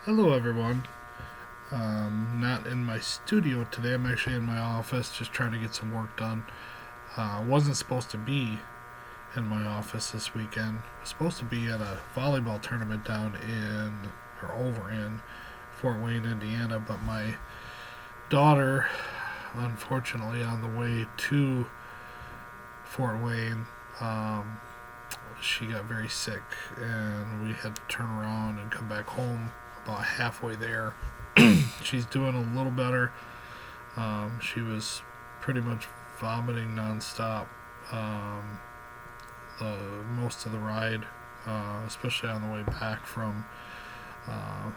Hello, everyone. Not in my studio today. I'm actually in my office just trying to get some work done. Wasn't supposed to be in my office this weekend. Was supposed to be at a volleyball tournament down in, or over in, Fort Wayne, Indiana, but my daughter, unfortunately, on the way to Fort Wayne, um, she got very sick, and we had to turn around and come back home about halfway there. She's doing a little better. She was pretty much vomiting nonstop um, most of the ride, especially on the way back from uh,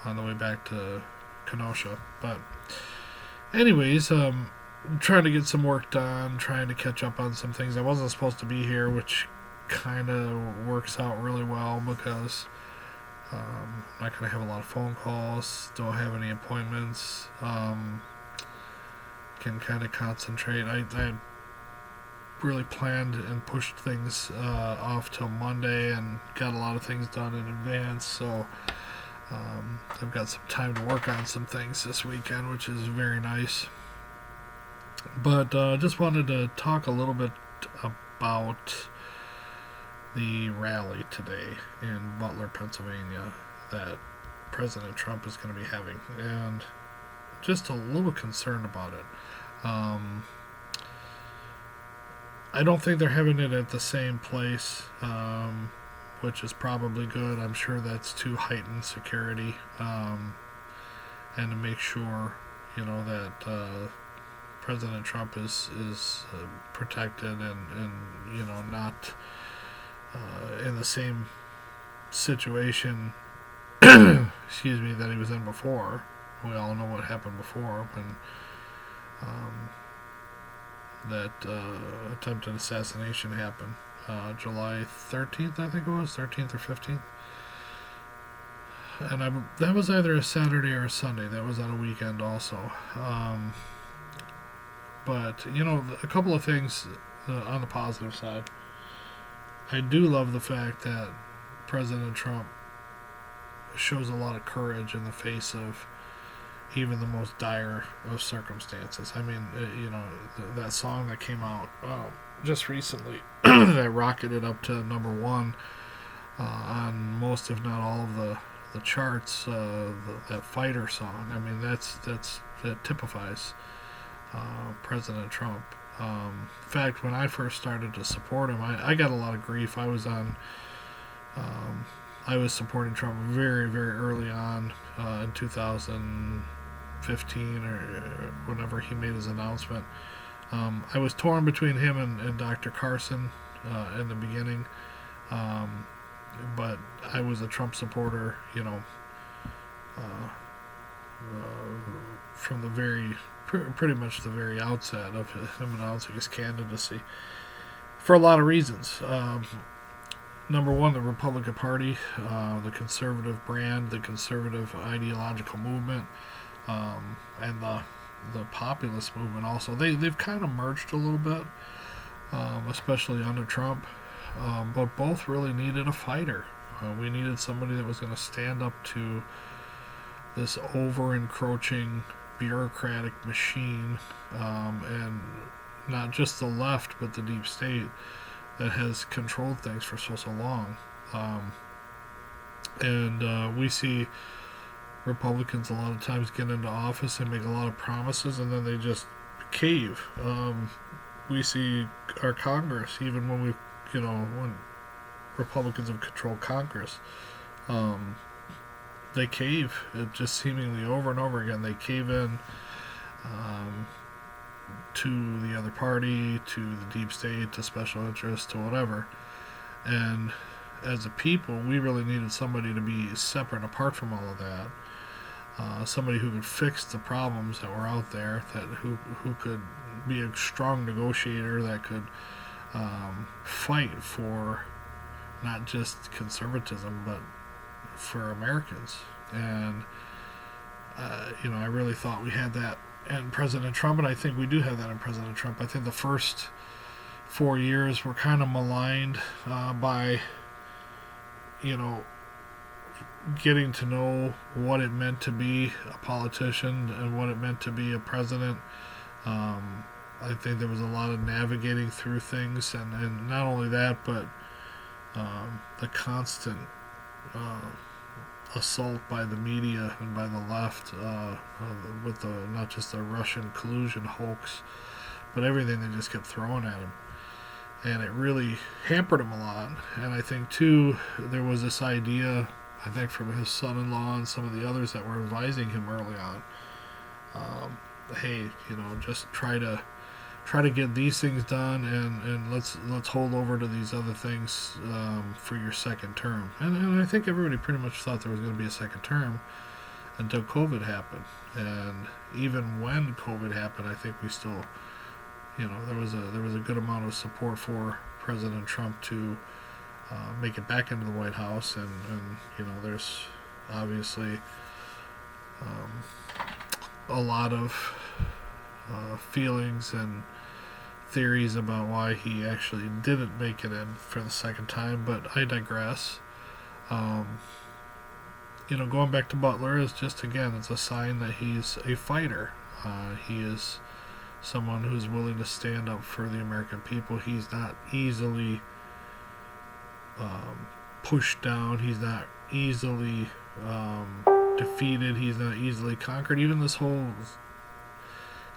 on the way back to Kenosha. But anyways, trying to get some work done, trying to catch up on some things. I wasn't supposed to be here, which kind of works out really well because I'm not going to have a lot of phone calls, don't have any appointments, can kind of concentrate. I really planned and pushed things off till Monday and got a lot of things done in advance, so I've got some time to work on some things this weekend, which is very nice. But just wanted to talk a little bit about the rally today in Butler, Pennsylvania, that President Trump is going to be having, and just a little concerned about it. Um, I don't think they're having it at the same place, which is probably good. I'm sure that's to heighten security and to make sure, that President Trump is protected and not in the same situation excuse me, that he was in before. We all know what happened before when um, that attempted assassination happened. July 13th, I think it was 13th or 15th, and that was either a Saturday or a Sunday. That was on a weekend also. But a couple of things on the positive side. I do love the fact that President Trump shows a lot of courage in the face of even the most dire of circumstances. I mean, that song that came out just recently that rocketed up to number one on most, if not all, of the charts. That fighter song. I mean, that typifies President Trump. In fact, when I first started to support him, I got a lot of grief. Um, I was supporting Trump very, very early on in 2015 or whenever he made his announcement. I was torn between him and Dr. Carson in the beginning, um, but I was a Trump supporter, uh, from the pretty much the very outset of him announcing his candidacy for a lot of reasons. Number one, the Republican Party, the conservative brand, the conservative ideological movement, and the populist movement. Also, they've kind of merged a little bit, especially under Trump. But both really needed a fighter. We needed somebody that was going to stand up to this over encroaching bureaucratic machine, and not just the left, but the deep state that has controlled things for so long. And we see Republicans a lot of times get into office and make a lot of promises, and then they just cave. We see our Congress, even when Republicans have controlled Congress, um, they cave. It just seemingly over and over again. They cave in um, to the other party, to the deep state, to special interests, to whatever. And as a people, we really needed somebody to be separate and apart from all of that. Somebody who could fix the problems that were out there, who could be a strong negotiator, that could fight for not just conservatism, but for Americans. And I really thought we had that in President Trump, and I think we do have that in President Trump. I think the first 4 years were kind of maligned by, you know, getting to know what it meant to be a politician and what it meant to be a president. Um, I think there was a lot of navigating through things, and not only that, but the constant uh, assault by the media and by the left with the not just the Russian collusion hoax, but everything they just kept throwing at him. And it really hampered him a lot. And I think, too, there was this idea, I think, from his son-in-law and some of the others that were advising him early on. Hey, just try to get these things done, and let's hold over to these other things for your second term. And I think everybody pretty much thought there was going to be a second term until COVID happened. And even when COVID happened, I think we still, there was a good amount of support for President Trump to make it back into the White House, and there's obviously a lot of feelings and theories about why he actually didn't make it in for the second time, but I digress. Going back to Butler is just, again, it's a sign that he's a fighter. He is someone who's willing to stand up for the American people. He's not easily pushed down. He's not easily defeated. He's not easily conquered. Even this whole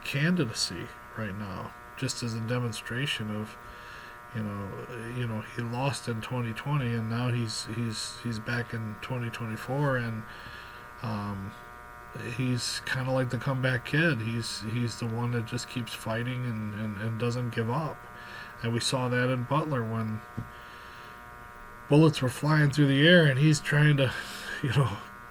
candidacy right now, just as a demonstration of, he lost in 2020, and now he's back in 2024, and he's kind of like the comeback kid. He's the one that just keeps fighting and doesn't give up. And we saw that in Butler when bullets were flying through the air, and he's trying to,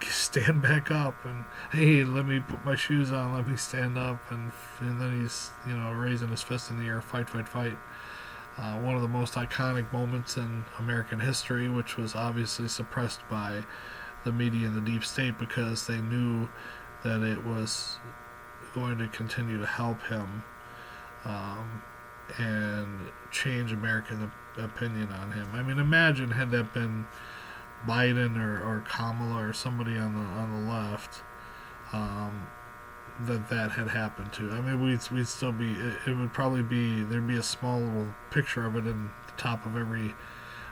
stand back up and, hey, let me put my shoes on, let me stand up, and then he's raising his fist in the air, fight, fight, fight. One of the most iconic moments in American history, which was obviously suppressed by the media and the deep state because they knew that it was going to continue to help him and change American opinion on him. I mean, imagine had that been Biden or Kamala or somebody on the left, that had happened to. I mean, we'd still be. It would probably be, there'd be a small little picture of it in the top of every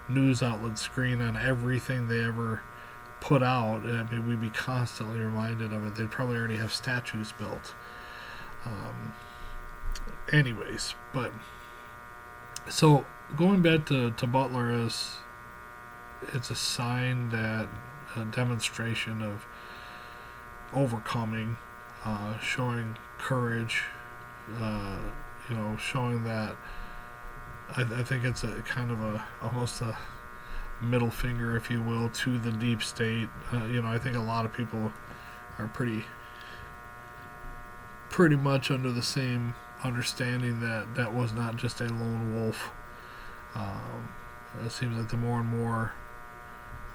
news outlet screen on everything they ever put out. I mean, we'd be constantly reminded of it. They'd probably already have statues built. Anyways, but so going back to Butler is, it's a sign that a demonstration of overcoming, showing courage, showing that I think it's a kind of almost a middle finger, if you will, to the deep state. I think a lot of people are pretty much under the same understanding that was not just a lone wolf. It seems like the more and more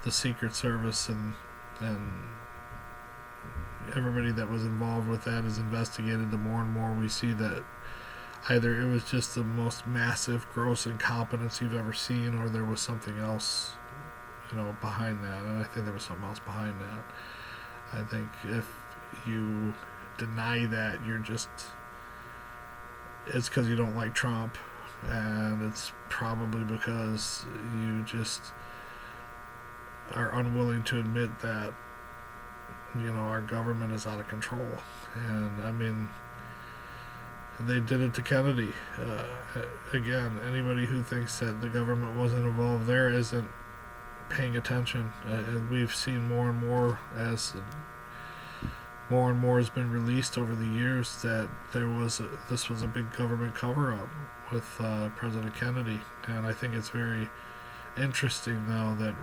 the Secret Service and everybody that was involved with that is investigated, the more and more we see that either it was just the most massive, gross incompetence you've ever seen, or there was something else, behind that. And I think there was something else behind that. I think if you deny that, it's because you don't like Trump, and it's probably because you just are unwilling to admit that our government is out of control. And I mean, they did it to Kennedy. Again, anybody who thinks that the government wasn't involved there isn't paying attention. And we've seen more and more as more and more has been released over the years that this was a big government cover-up with President Kennedy. And I think it's very interesting now that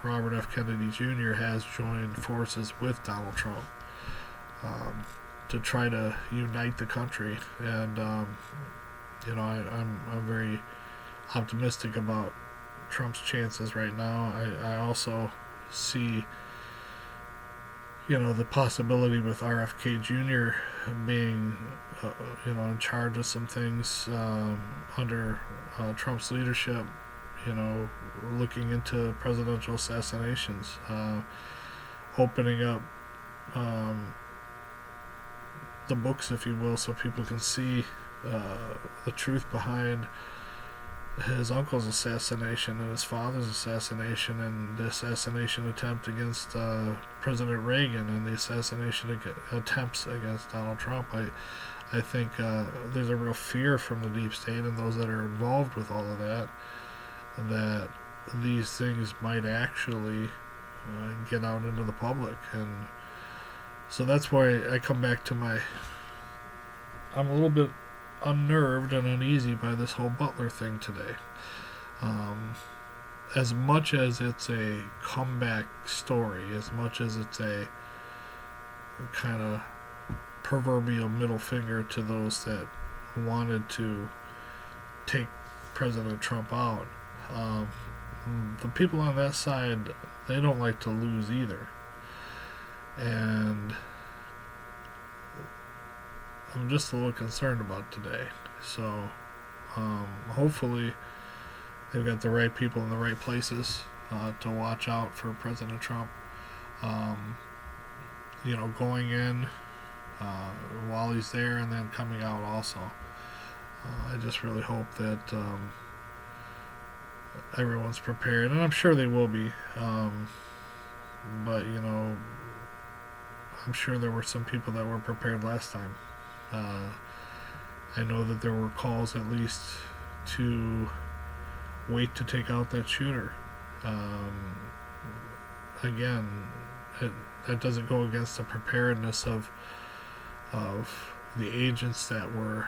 Robert F. Kennedy Jr. has joined forces with Donald Trump to try to unite the country. And I'm very optimistic about Trump's chances right now. I also see the possibility with RFK Jr. being in charge of some things under Trump's leadership. looking into presidential assassinations, opening up um, the books, if you will, so people can see the truth behind his uncle's assassination and his father's assassination and the assassination attempt against President Reagan and the assassination attempts against Donald Trump. I think there's a real fear from the deep state and those that are involved with all of that these things might actually get out into the public. And so that's why I come back to I'm a little bit unnerved and uneasy by this whole Butler thing today. As much as it's a comeback story, as much as it's a kind of proverbial middle finger to those that wanted to take President Trump out, the people on that side, they don't like to lose either. And I'm just a little concerned about today. So hopefully they've got the right people in the right places to watch out for President Trump. Going in while he's there and then coming out also. I just really hope that everyone's prepared, and I'm sure they will be. But I'm sure there were some people that were prepared last time. I know that there were calls at least to wait to take out that shooter. Again, that doesn't go against the preparedness of the agents that were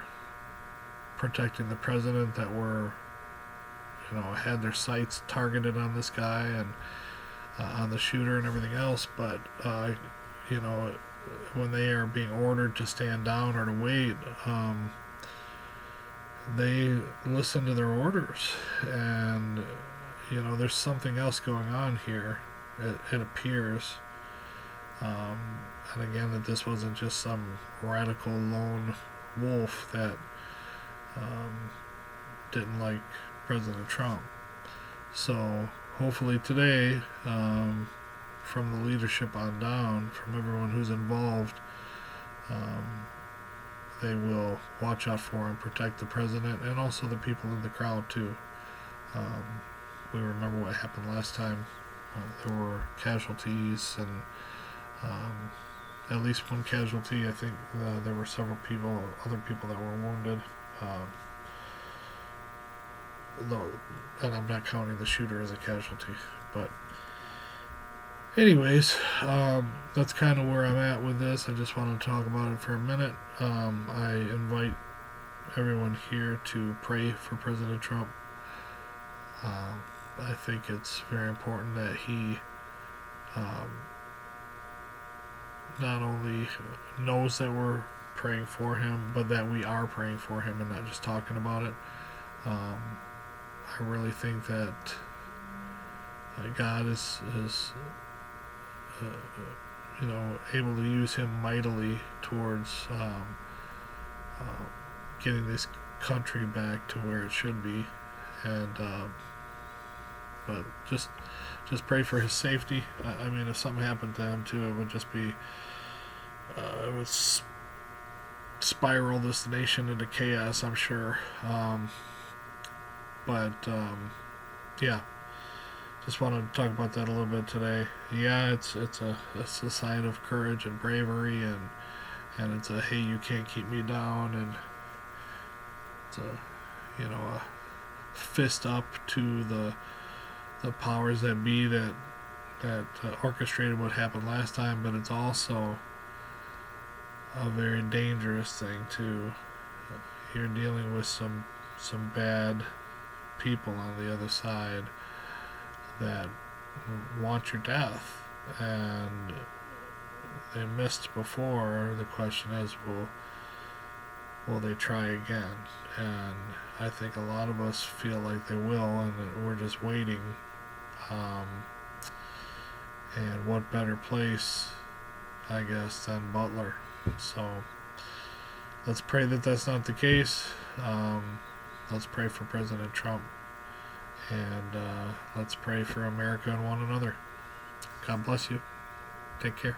protecting the president, that were had their sights targeted on this guy and on the shooter and everything else. But when they are being ordered to stand down or to wait, they listen to their orders. And there's something else going on here, it appears. And again, that this wasn't just some radical lone wolf that didn't like President Trump. So hopefully today, from the leadership on down, from everyone who's involved, they will watch out for and protect the president and also the people in the crowd too. We remember what happened last time. There were casualties, and at least one casualty. I think there were several other people that were wounded. And I'm not counting the shooter as a casualty. But anyways, that's kind of where I'm at with this. I just want to talk about it for a minute. I invite everyone here to pray for President Trump. I think it's very important that he not only knows that we're praying for him, but that we are praying for him and not just talking about it. I really think that God is able to use him mightily towards getting this country back to where it should be. And but just pray for his safety. I mean, if something happened to him too, it would just be it would spiral this nation into chaos, I'm sure. Yeah, just wanted to talk about that a little bit today. Yeah, it's a sign of courage and bravery, and it's a hey, you can't keep me down, and it's a fist up to the powers that be that orchestrated what happened last time. But it's also a very dangerous thing too. You're dealing with some bad people on the other side that want your death, and they missed before. The question is, will they try again? And I think a lot of us feel like they will, and that we're just waiting. And what better place, I guess, than Butler? So let's pray that that's not the case. Let's pray for President Trump And let's pray for America and one another. God bless you. Take care.